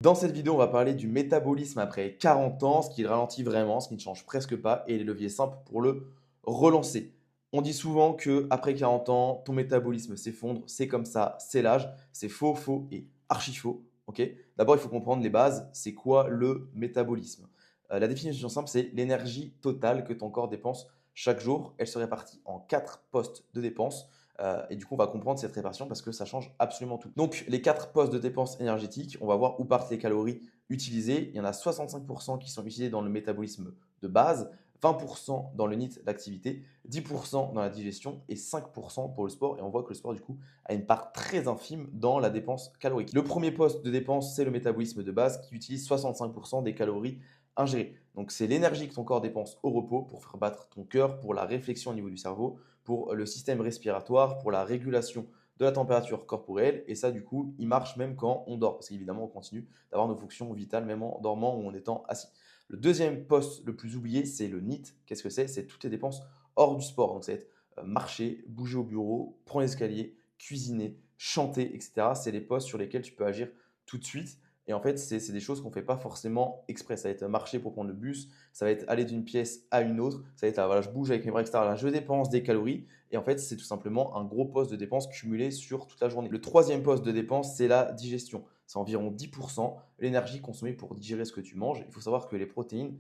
Dans cette vidéo, on va parler du métabolisme après 40 ans, ce qui le ralentit vraiment, ce qui ne change presque pas, et les leviers simples pour le relancer. On dit souvent que après 40 ans, ton métabolisme s'effondre, c'est comme ça, c'est l'âge, c'est faux, faux et archi faux. Ok. D'abord, il faut comprendre les bases. C'est quoi le métabolisme? La définition simple, c'est l'énergie totale que ton corps dépense chaque jour. Elle se répartit en 4 postes de dépenses. Et du coup, on va comprendre cette répartition parce que ça change absolument tout. Donc, les 4 postes de dépenses énergétiques, on va voir où partent les calories utilisées. Il y en a 65% qui sont utilisés dans le métabolisme de base, 20% dans le NEAT d'activité, 10% dans la digestion et 5% pour le sport. Et on voit que le sport, du coup, a une part très infime dans la dépense calorique. Le premier poste de dépense, c'est le métabolisme de base qui utilise 65% des calories ingérées. Donc, c'est l'énergie que ton corps dépense au repos pour faire battre ton cœur, pour la réflexion au niveau du cerveau, pour le système respiratoire, pour la régulation de la température corporelle. Et ça, du coup, il marche même quand on dort. Parce qu'évidemment, on continue d'avoir nos fonctions vitales même en dormant ou en étant assis. Le deuxième poste le plus oublié, c'est le NEAT. Qu'est-ce que c'est? C'est toutes les dépenses hors du sport. Donc, ça va être marcher, bouger au bureau, prendre l'escalier, cuisiner, chanter, etc. C'est les postes sur lesquels tu peux agir tout de suite. Et en fait, c'est des choses qu'on ne fait pas forcément exprès. Ça va être marcher pour prendre le bus, ça va être aller d'une pièce à une autre, ça va être voilà, je bouge avec mes bras, etc. Là, je dépense des calories. Et en fait, c'est tout simplement un gros poste de dépense cumulé sur toute la journée. Le troisième poste de dépense, c'est la digestion. C'est environ 10% l'énergie consommée pour digérer ce que tu manges. Il faut savoir que les protéines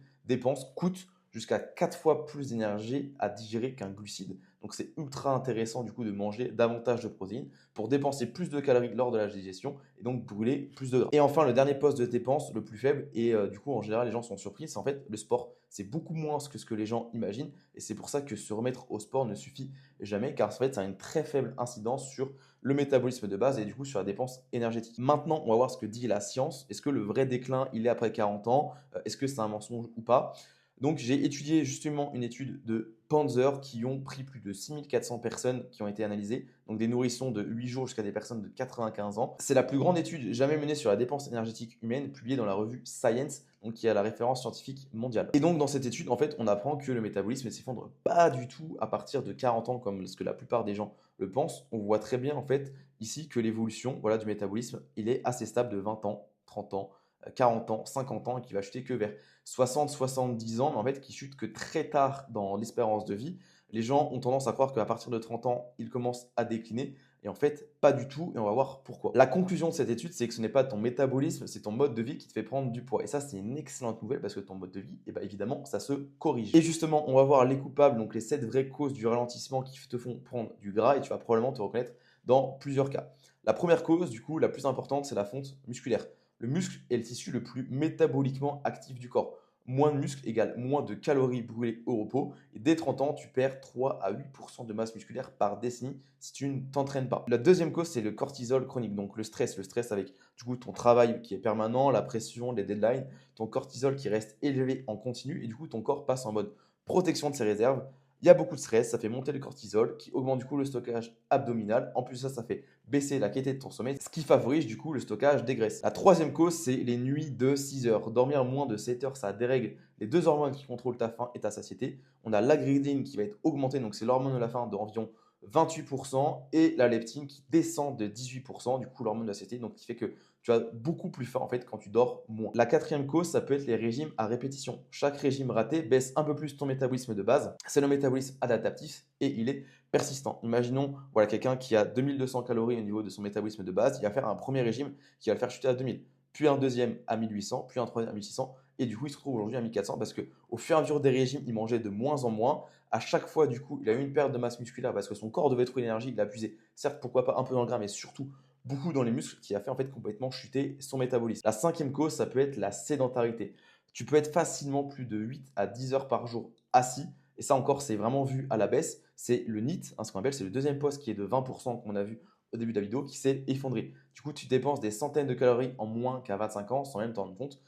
coûtent jusqu'à 4 fois plus d'énergie à digérer qu'un glucide. Donc c'est ultra intéressant du coup de manger davantage de protéines pour dépenser plus de calories lors de la digestion et donc brûler plus de gras. Et enfin, le dernier poste de dépense, le plus faible, et du coup en général les gens sont surpris, c'est en fait le sport. C'est beaucoup moins que ce que les gens imaginent et c'est pour ça que se remettre au sport ne suffit jamais car en fait ça a une très faible incidence sur le métabolisme de base et du coup sur la dépense énergétique. Maintenant, on va voir ce que dit la science. Est-ce que le vrai déclin, il est après 40 ans? Est-ce que c'est un mensonge ou pas? Donc, j'ai étudié justement une étude de Panzer qui ont pris plus de 6400 personnes qui ont été analysées, donc des nourrissons de 8 jours jusqu'à des personnes de 95 ans. C'est la plus grande étude jamais menée sur la dépense énergétique humaine, publiée dans la revue Science, donc qui a la référence scientifique mondiale. Et donc, dans cette étude, en fait, on apprend que le métabolisme ne s'effondre pas du tout à partir de 40 ans, comme ce que la plupart des gens le pensent. On voit très bien, en fait, ici que l'évolution voilà, du métabolisme, il est assez stable de 20 ans, 30 ans, 40 ans, 50 ans, et qui va chuter que vers 60-70 ans, mais en fait qui chute que très tard dans l'espérance de vie. Les gens ont tendance à croire qu'à partir de 30 ans, ils commencent à décliner. Et en fait, pas du tout. Et on va voir pourquoi. La conclusion de cette étude, c'est que ce n'est pas ton métabolisme, c'est ton mode de vie qui te fait prendre du poids. Et ça, c'est une excellente nouvelle parce que ton mode de vie, eh ben, évidemment, ça se corrige. Et justement, on va voir les coupables, donc les 7 vraies causes du ralentissement qui te font prendre du gras. Et tu vas probablement te reconnaître dans plusieurs cas. La première cause, du coup, la plus importante, c'est la fonte musculaire. Le muscle est le tissu le plus métaboliquement actif du corps. Moins de muscle égale moins de calories brûlées au repos. Et dès 30 ans, tu perds 3 à 8% de masse musculaire par décennie si tu ne t'entraînes pas. La deuxième cause, c'est le cortisol chronique, donc le stress. Le stress avec du coup ton travail qui est permanent, la pression, les deadlines, ton cortisol qui reste élevé en continu et du coup ton corps passe en mode protection de ses réserves. Il y a beaucoup de stress, ça fait monter le cortisol qui augmente du coup le stockage abdominal. En plus, ça fait baisser la qualité de ton sommeil, ce qui favorise du coup le stockage des graisses. La troisième cause, c'est les nuits de 6 heures. Dormir moins de 7 heures, ça dérègle les deux hormones qui contrôlent ta faim et ta satiété. On a l'agrédine qui va être augmentée, donc c'est l'hormone de la faim d'environ 28% et la leptine qui descend de 18%, du coup l'hormone de la satiété, donc qui fait que tu as beaucoup plus faim en fait quand tu dors moins. La quatrième cause, ça peut être les régimes à répétition. Chaque régime raté baisse un peu plus ton métabolisme de base. C'est le métabolisme adaptatif et il est persistant. Imaginons voilà, quelqu'un qui a 2200 calories au niveau de son métabolisme de base, il va faire un premier régime qui va le faire chuter à 2000, puis un deuxième à 1800, puis un troisième à 1600, et du coup il se retrouve aujourd'hui à 1400 parce qu'au fur et à mesure des régimes, il mangeait de moins en moins. À chaque fois, du coup, il a eu une perte de masse musculaire parce que son corps devait trouver l'énergie, il a puisé, certes, pourquoi pas un peu dans le gras, mais surtout beaucoup dans les muscles, qui a fait en fait complètement chuter son métabolisme. La cinquième cause, ça peut être la sédentarité. Tu peux être facilement plus de 8 à 10 heures par jour assis, et ça encore, c'est vraiment vu à la baisse. C'est le NEAT, ce qu'on appelle, c'est le deuxième poste qui est de 20% qu'on a vu au début de la vidéo, qui s'est effondré. Du coup, tu dépenses des centaines de calories en moins qu'à 25 ans sans même t'en rendre compte,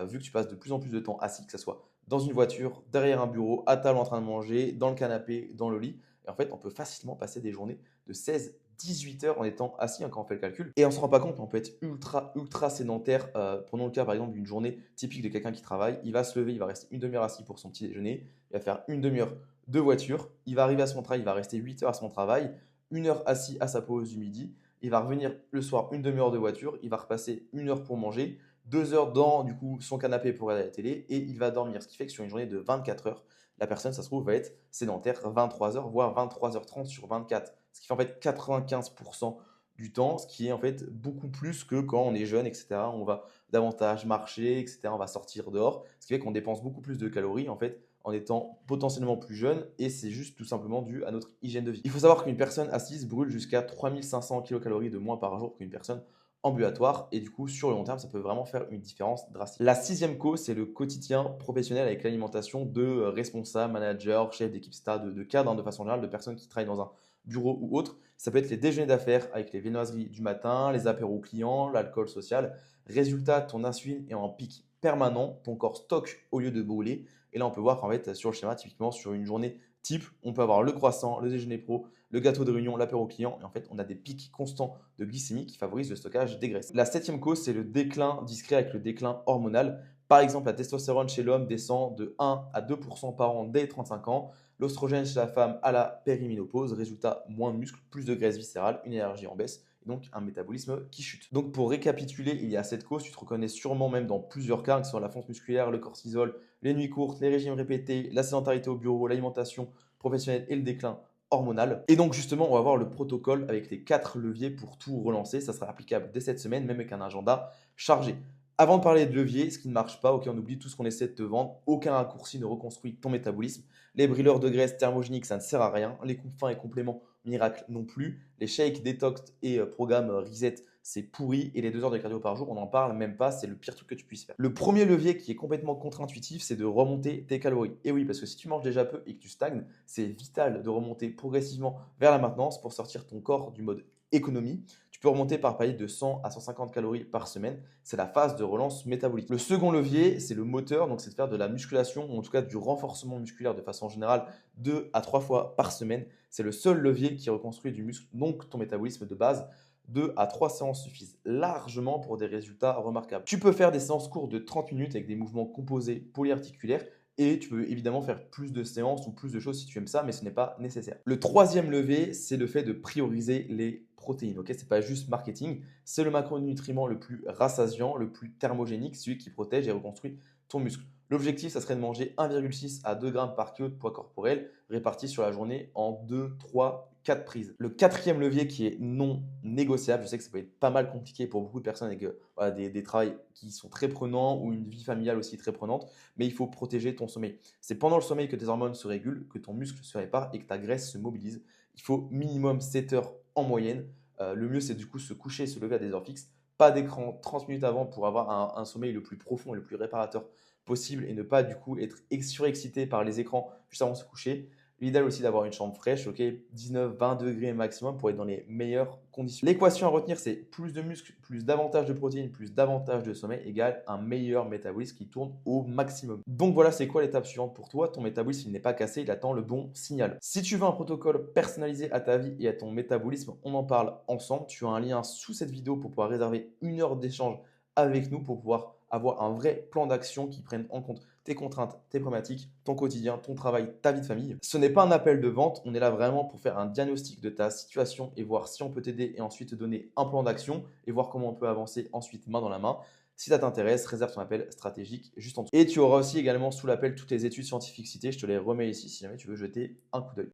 vu que tu passes de plus en plus de temps assis, que ce soit dans une voiture, derrière un bureau, à table en train de manger, dans le canapé, dans le lit. Et en fait, on peut facilement passer des journées de 16-18 heures en étant assis quand on fait le calcul. Et on ne se rend pas compte, on peut être ultra sédentaire. Prenons le cas par exemple d'une journée typique de quelqu'un qui travaille. Il va se lever, il va rester une demi-heure assis pour son petit déjeuner. Il va faire une demi-heure de voiture. Il va arriver à son travail, il va rester 8 heures à son travail, une heure assis à sa pause du midi. Il va revenir le soir une demi-heure de voiture. Il va repasser une heure pour manger, 2 heures dans du coup son canapé pour regarder la télé et il va dormir. Ce qui fait que sur une journée de 24 heures, la personne, ça se trouve, va être sédentaire 23 heures, voire 23h30 sur 24. Ce qui fait en fait 95% du temps, ce qui est en fait beaucoup plus que quand on est jeune, etc. On va davantage marcher, etc. On va sortir dehors, ce qui fait qu'on dépense beaucoup plus de calories en fait en étant potentiellement plus jeune et c'est juste tout simplement dû à notre hygiène de vie. Il faut savoir qu'une personne assise brûle jusqu'à 3500 kcal de moins par jour qu'une personne ambulatoire et du coup sur le long terme ça peut vraiment faire une différence drastique. La sixième cause c'est le quotidien professionnel avec l'alimentation de responsables, managers, chefs d'équipe, etc. de cadres de façon générale, de personnes qui travaillent dans un bureau ou autre. Ça peut être les déjeuners d'affaires avec les viennoiseries du matin, les apéros clients, l'alcool social. Résultat, ton insuline est en pic permanent, ton corps stocke au lieu de brûler. Et là, on peut voir qu'en fait, sur le schéma, typiquement sur une journée type, on peut avoir le croissant, le déjeuner pro, le gâteau de réunion, l'apéro client. Et en fait, on a des pics constants de glycémie qui favorisent le stockage des graisses. La septième cause, c'est le déclin discret avec le déclin hormonal. Par exemple, la testostérone chez l'homme descend de 1 à 2% par an dès 35 ans. L'oestrogène chez la femme à la périménopause. Résultat, moins de muscles, plus de graisse viscérale, une énergie en baisse et donc un métabolisme qui chute. Donc pour récapituler, il y a 7 causes. Tu te reconnais sûrement même dans plusieurs cas, que ce soit la fonte musculaire, le cortisol, les nuits courtes, les régimes répétés, la sédentarité au bureau, l'alimentation professionnelle et le déclin hormonal. Et donc justement, on va voir le protocole avec les 4 leviers pour tout relancer. Ça sera applicable dès cette semaine, même avec un agenda chargé. Avant de parler de levier, ce qui ne marche pas, ok, on oublie tout ce qu'on essaie de te vendre. Aucun raccourci ne reconstruit ton métabolisme. Les brûleurs de graisse thermogéniques, ça ne sert à rien. Les coupes fins et compléments miracles non plus. Les shakes, détox et programmes reset, c'est pourri. Et les 2 heures de cardio par jour, on n'en parle même pas. C'est le pire truc que tu puisses faire. Le premier levier qui est complètement contre-intuitif, c'est de remonter tes calories. Et oui, parce que si tu manges déjà peu et que tu stagnes, c'est vital de remonter progressivement vers la maintenance pour sortir ton corps du mode économie. Tu peux remonter par palier de 100 à 150 calories par semaine. C'est la phase de relance métabolique. Le second levier, c'est le moteur. Donc, c'est de faire de la musculation ou en tout cas du renforcement musculaire de façon générale 2 à 3 fois par semaine. C'est le seul levier qui reconstruit du muscle, donc ton métabolisme de base. 2 à 3 séances suffisent largement pour des résultats remarquables. Tu peux faire des séances courtes de 30 minutes avec des mouvements composés polyarticulaires et tu peux évidemment faire plus de séances ou plus de choses si tu aimes ça, mais ce n'est pas nécessaire. Le troisième levier, c'est le fait de prioriser les protéines. Ce n'est pas juste marketing, c'est le macronutriment le plus rassasiant, le plus thermogénique, celui qui protège et reconstruit ton muscle. L'objectif, ça serait de manger 1,6 à 2 grammes par kilo de poids corporel répartis sur la journée en 2, 3, 4 prises. Le quatrième levier qui est non négociable, je sais que ça peut être pas mal compliqué pour beaucoup de personnes avec voilà, des travails qui sont très prenants ou une vie familiale aussi très prenante, mais il faut protéger ton sommeil. C'est pendant le sommeil que tes hormones se régulent, que ton muscle se répare et que ta graisse se mobilise. Il faut minimum 7 heures en moyenne. Le mieux, c'est du coup se coucher et se lever à des heures fixes. Pas d'écran 30 minutes avant pour avoir un sommeil le plus profond et le plus réparateur possible et ne pas du coup être surexcité par les écrans juste avant de se coucher. L'idéal aussi d'avoir une chambre fraîche, 19-20 degrés maximum pour être dans les meilleures conditions. L'équation à retenir, c'est plus de muscles, plus davantage de protéines, plus davantage de sommeil égale un meilleur métabolisme qui tourne au maximum. Donc voilà, c'est quoi l'étape suivante pour toi? Ton métabolisme, il n'est pas cassé, il attend le bon signal. Si tu veux un protocole personnalisé à ta vie et à ton métabolisme, on en parle ensemble. Tu as un lien sous cette vidéo pour pouvoir réserver 1 heure d'échange avec nous pour pouvoir avoir un vrai plan d'action qui prenne en compte tes contraintes, tes problématiques, ton quotidien, ton travail, ta vie de famille. Ce n'est pas un appel de vente, on est là vraiment pour faire un diagnostic de ta situation et voir si on peut t'aider et ensuite te donner un plan d'action et voir comment on peut avancer ensuite main dans la main. Si ça t'intéresse, réserve ton appel stratégique juste en dessous. Et tu auras aussi également sous l'appel toutes les études scientifiques citées, je te les remets ici si jamais tu veux jeter un coup d'œil.